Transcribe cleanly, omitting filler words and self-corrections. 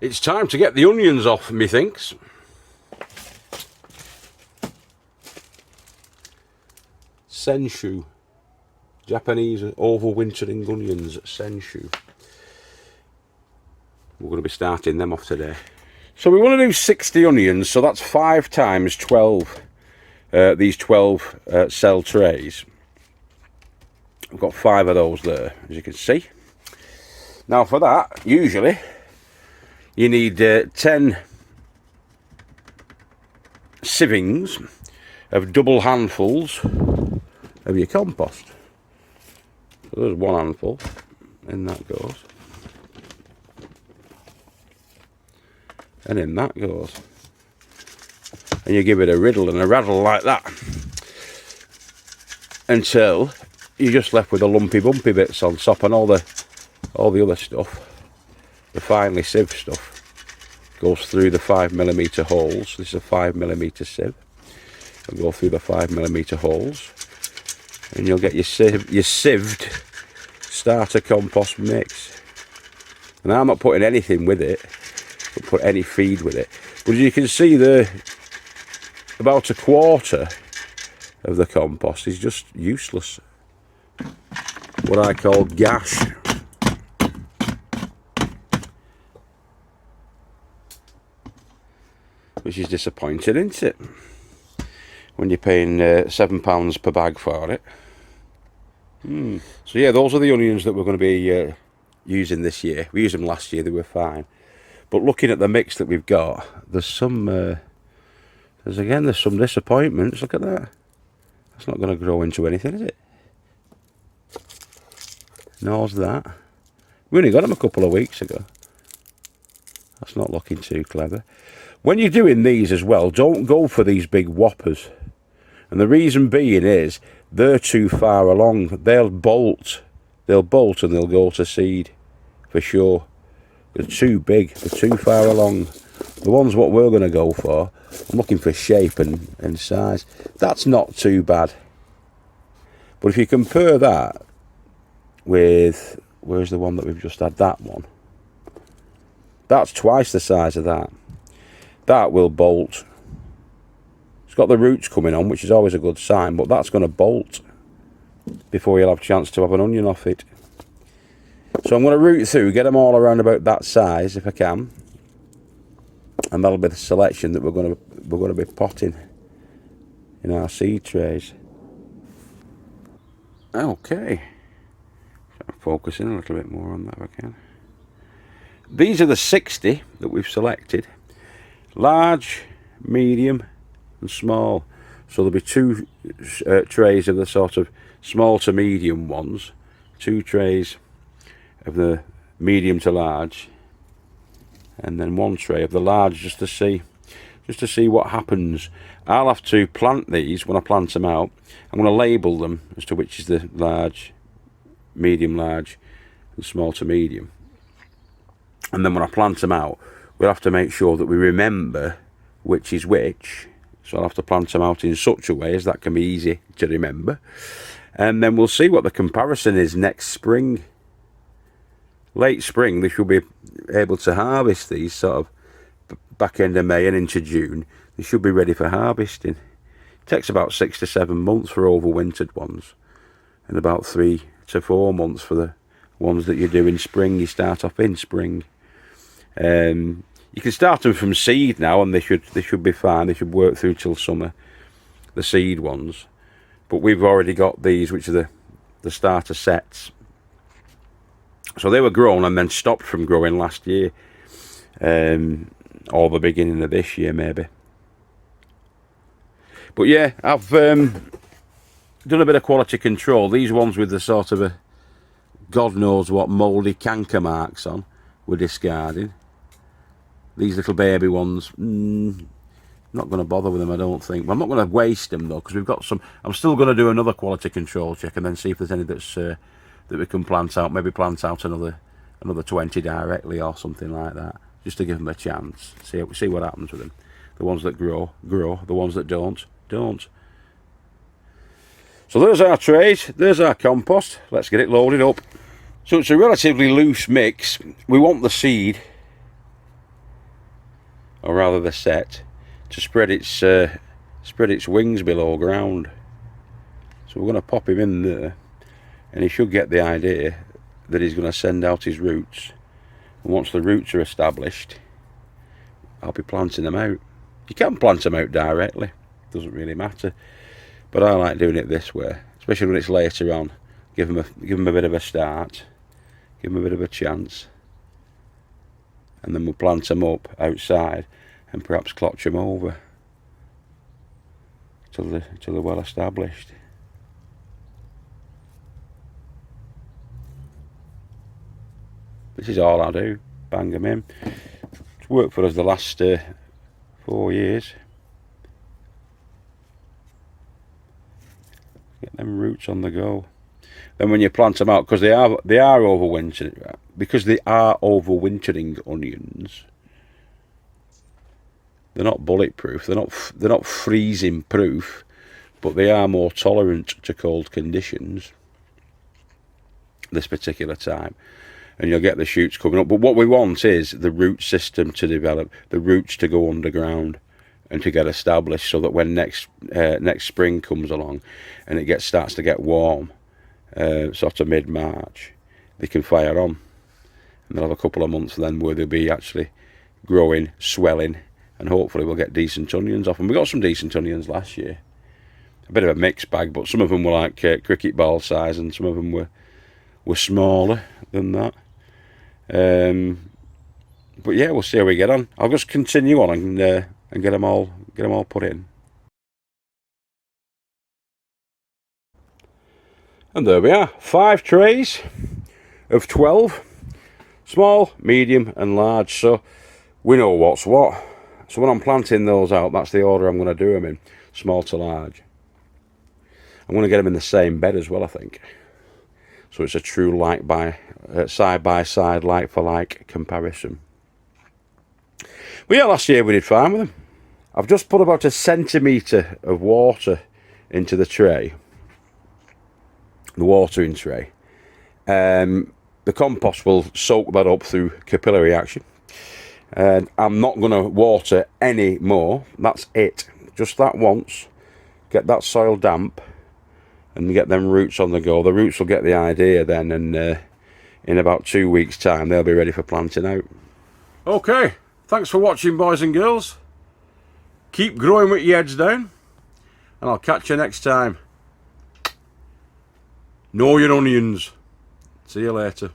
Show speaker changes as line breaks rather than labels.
It's time to get the onions off, methinks. Senshu. Japanese overwintering onions, Senshu. We're going to be starting them off today. So we want to do 60 onions, so that's 5 times 12, these 12 cell trays. We've got 5 of those there, as you can see. Now for that, usually, you need 10 sievings of double handfuls of your compost. So there's 1 handful, in that goes. And in that goes. And you give it a riddle and a rattle like that. Until you're just left with the lumpy bumpy bits on top, and all the other stuff, the finely sieved stuff, goes through the 5mm holes. This is a 5mm sieve. It'll go through the 5mm holes, and you'll get your sieved starter compost mix. And I'm not putting anything with it, but put any feed with it. But as you can see there, about a quarter of the compost is just useless. What I call gash. Which is disappointing, isn't it? When you're paying £7 per bag for it. So yeah, those are the onions that we're going to be using this year. We used them last year, they were fine. But looking at the mix that we've got, there's some disappointments. Look at that. That's not going to grow into anything, is it? Nor's that. We only got them a couple of weeks ago. That's not looking too clever. When you're doing these as well, don't go for these big whoppers. And the reason being is, they're too far along. They'll bolt and they'll go to seed, for sure. They're too big, they're too far along. The ones what we're going to go for, I'm looking for shape and size. That's not too bad. But if you compare that with, where's the one that we've just had, that one? That's twice the size of that. That will bolt. It's got the roots coming on, which is always a good sign, but that's going to bolt before you'll have a chance to have an onion off it. So I'm going to root through, get them all around about that size if I can, and that'll be the selection that we're going to be potting in our seed trays. Okay, focus in a little bit more on that if I can. These are the 60 that we've selected: large, medium, and small. So there'll be 2 trays of the sort of small to medium ones, 2 trays of the medium to large, and then 1 tray of the large, just to see what happens. I'll have to plant these. When I plant them out, I'm going to label them as to which is the large, medium large, and small to medium. And then when I plant them out, we'll have to make sure that we remember which is which. So I'll have to plant them out in such a way as that can be easy to remember. And then we'll see what the comparison is next spring. Late spring, we should be able to harvest these sort of back end of May and into June. They should be ready for harvesting. It takes about 6 to 7 months for overwintered ones, and about 3 to 4 months for the ones that you do in spring. You start off in spring. You can start them from seed now, and they should be fine. They should work through till summer, the seed ones. But we've already got these, which are the starter sets. So they were grown and then stopped from growing last year, or the beginning of this year maybe. But yeah, I've done a bit of quality control. These ones with the sort of a God knows what mouldy canker marks on, we're discarding. These little baby ones, not going to bother with them, I don't think. But I'm not going to waste them though, because we've got some. I'm still going to do another quality control check and then see if there's any that's that we can plant out. Maybe plant out another 20 directly or something like that, just to give them a chance. See what happens with them. The ones that grow. The ones that don't. So there's our trays. There's our compost. Let's get it loaded up. So it's a relatively loose mix. We want the seed or rather the set, to spread its wings below ground. So we're going to pop him in there, and he should get the idea that he's going to send out his roots. And once the roots are established, I'll be planting them out. You can plant them out directly, doesn't really matter, but I like doing it this way, especially when it's later on. Give them a bit of a start, give them a bit of a chance, and then we'll plant them up outside and perhaps clutch them over till they're well established. This is all I do, bang them in. It's worked for us the last 4 years. Get them roots on the go. Then when you plant them out, because they are overwintering, because they are overwintering onions, they're not bulletproof. They're not freezing proof, but they are more tolerant to cold conditions this particular time. And you'll get the shoots coming up. But what we want is the root system to develop, the roots to go underground and to get established, so that when next spring comes along and it starts to get warm, sort of mid-March, they can fire on. And they'll have a couple of months then where they'll be actually growing, swelling, and hopefully we'll get decent onions off them. We got some decent onions last year. A bit of a mixed bag, but some of them were like cricket ball size, and some of them were smaller than that. But yeah, we'll see how we get on. I'll just continue on and get them all put in. And there we are, 5 trays of 12, small, medium and large, so we know what's what. So when I'm planting those out, that's the order I'm going to do them in, small to large. I'm going to get them in the same bed as well, I think. So it's a true side by side, like for like comparison. But yeah, last year we did fine with them. I've just put about 1 centimetre of water into the tray, the watering tray. The compost will soak that up through capillary action. And I'm not going to water any more. That's it. Just that once. Get that soil damp and get them roots on the go. The roots will get the idea then, and in about 2 weeks' time they'll be ready for planting out. Okay, thanks for watching, boys and girls. Keep growing with your heads down, and I'll catch you next time. Know your onions. See you later.